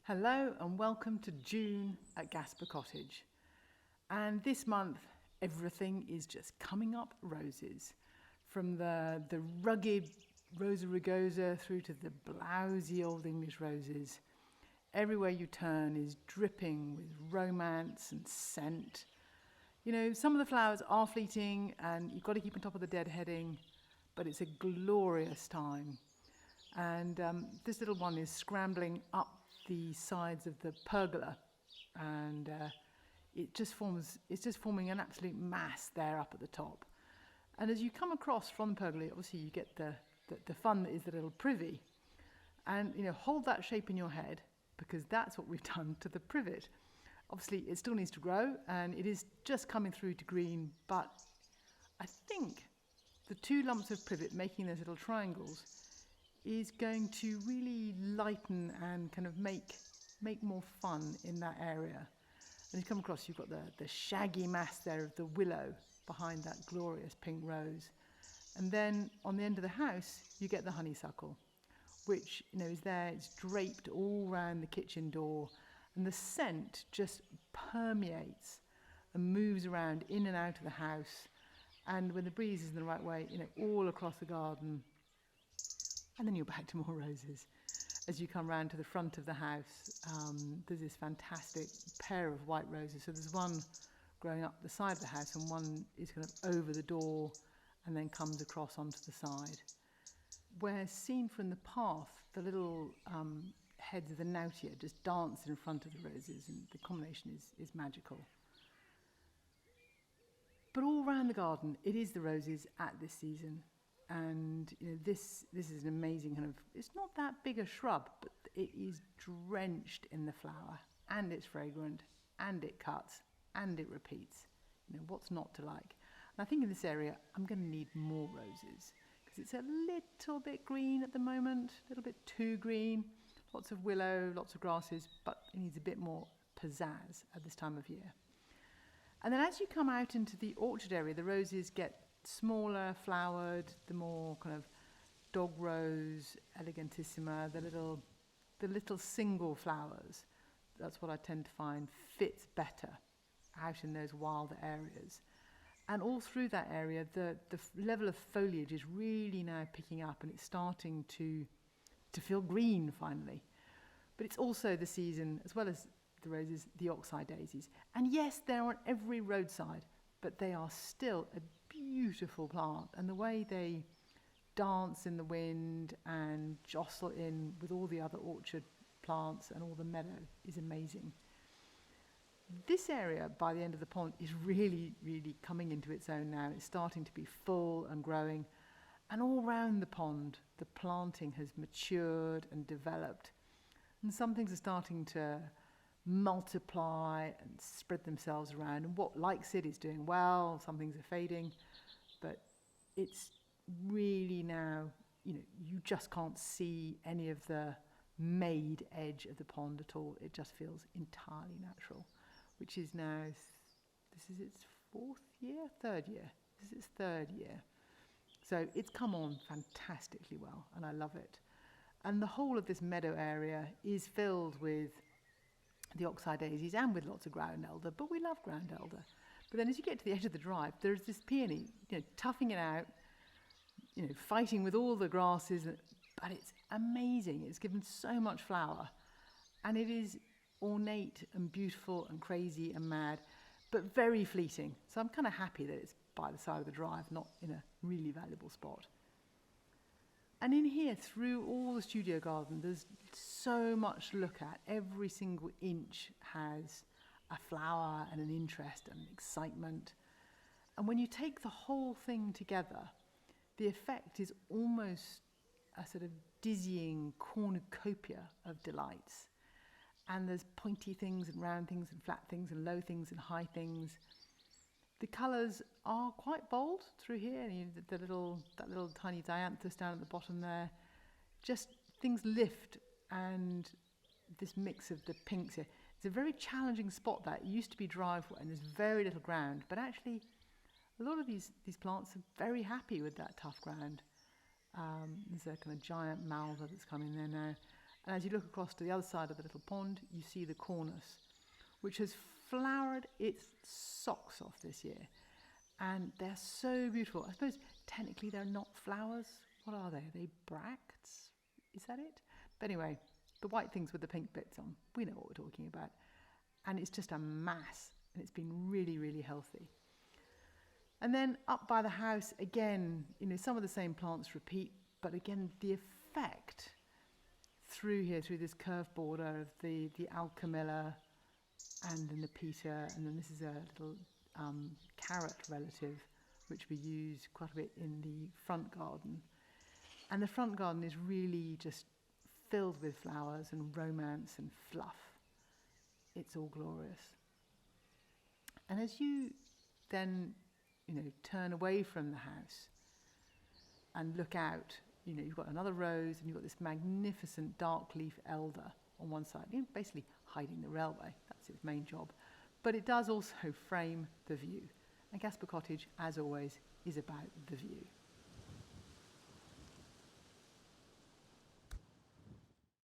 Hello and welcome to June at Gasper Cottage. And this month, everything is just coming up roses. From the rugged Rosa rugosa through to the blousy old English roses. Everywhere you turn is dripping with romance and scent. You know, some of the flowers are fleeting and you've got to keep on top of the deadheading, but it's a glorious time. And this little one is scrambling up the sides of the pergola, and it's just forming an absolute mass there up at the top. And as you come across from the pergola, obviously you get the fun that is the little privy. And you know, hold that shape in your head, because that's what we've done to the privet. Obviously it still needs to grow and it is just coming through to green, but I think the two lumps of privet making those little triangles is going to really lighten and kind of make more fun in that area. And you come across, you've got the shaggy mass there of the willow behind that glorious pink rose. And then on the end of the house, you get the honeysuckle, which is there, it's draped all around the kitchen door, and the scent just permeates and moves around in and out of the house. And when the breeze is in the right way, all across the garden. And then you're back to more roses. As you come round to the front of the house, there's this fantastic pair of white roses. So there's one growing up the side of the house and one is kind of over the door and then comes across onto the side. Where seen from the path, the little heads of the nautia just dance in front of the roses, and the combination is magical. But all around the garden, it is the roses at this season. And this is an amazing kind of, it's not that big a shrub, but it is drenched in the flower, and it's fragrant, and it cuts, and it repeats. What's not to like? And I think in this area, I'm going to need more roses, because it's a little bit green at the moment, a little bit too green. Lots of willow, lots of grasses, but it needs a bit more pizzazz at this time of year. And then as you come out into the orchard area, the roses get smaller, flowered, the more kind of dog rose, elegantissima, the little single flowers. That's what I tend to find fits better out in those wilder areas. And all through that area, the level of foliage is really now picking up, and it's starting to feel green finally. But it's also the season, as well as the roses, the oxeye daisies. And yes, they're on every roadside, but they are still a beautiful plant, and the way they dance in the wind and jostle in with all the other orchard plants and all the meadow is amazing. This area by the end of the pond is really, really coming into its own now. It's starting to be full and growing, and all round the pond the planting has matured and developed, and some things are starting to multiply and spread themselves around, and what likes it is doing well. Some things are fading, but it's really now, you just can't see any of the made edge of the pond at all. It just feels entirely natural, which is now, this is its third year. This is its third year. So it's come on fantastically well, and I love it. And the whole of this meadow area is filled with the oxeye daisies and with lots of ground elder, but we love ground elder. But then as you get to the edge of the drive, there's this peony, toughing it out, fighting with all the grasses, but it's amazing. It's given so much flower, and it is ornate and beautiful and crazy and mad, but very fleeting. So I'm kind of happy that it's by the side of the drive, not in a really valuable spot. And in here, through all the studio garden, there's so much to look at. Every single inch has a flower and an interest and an excitement. And when you take the whole thing together, the effect is almost a sort of dizzying cornucopia of delights. And there's pointy things and round things and flat things and low things and high things. The colours are quite bold through here. That little tiny dianthus down at the bottom there. Just things lift, and this mix of the pinks here. It's a very challenging spot that. It used to be driveway and there's very little ground, but actually a lot of these plants are very happy with that tough ground. There's a kind of giant malva that's come in there now. And as you look across to the other side of the little pond, you see the cornus, which has flowered its socks off this year. And they're so beautiful. I suppose technically they're not flowers. What are they? Are they bracts? Is that it? But anyway, the white things with the pink bits on, we know what we're talking about. And it's just a mass, and it's been really, really healthy. And then up by the house, again, some of the same plants repeat, but again, the effect through here, through this curved border of the alchemilla and the nepeta, and then this is a little carrot relative, which we use quite a bit in the front garden. And the front garden is really just filled with flowers and romance and fluff. It's all glorious. And as you then, turn away from the house and look out, you've got another rose and you've got this magnificent dark leaf elder on one side, basically hiding the railway. That's its main job. But it does also frame the view. And Gasper Cottage, as always, is about the view.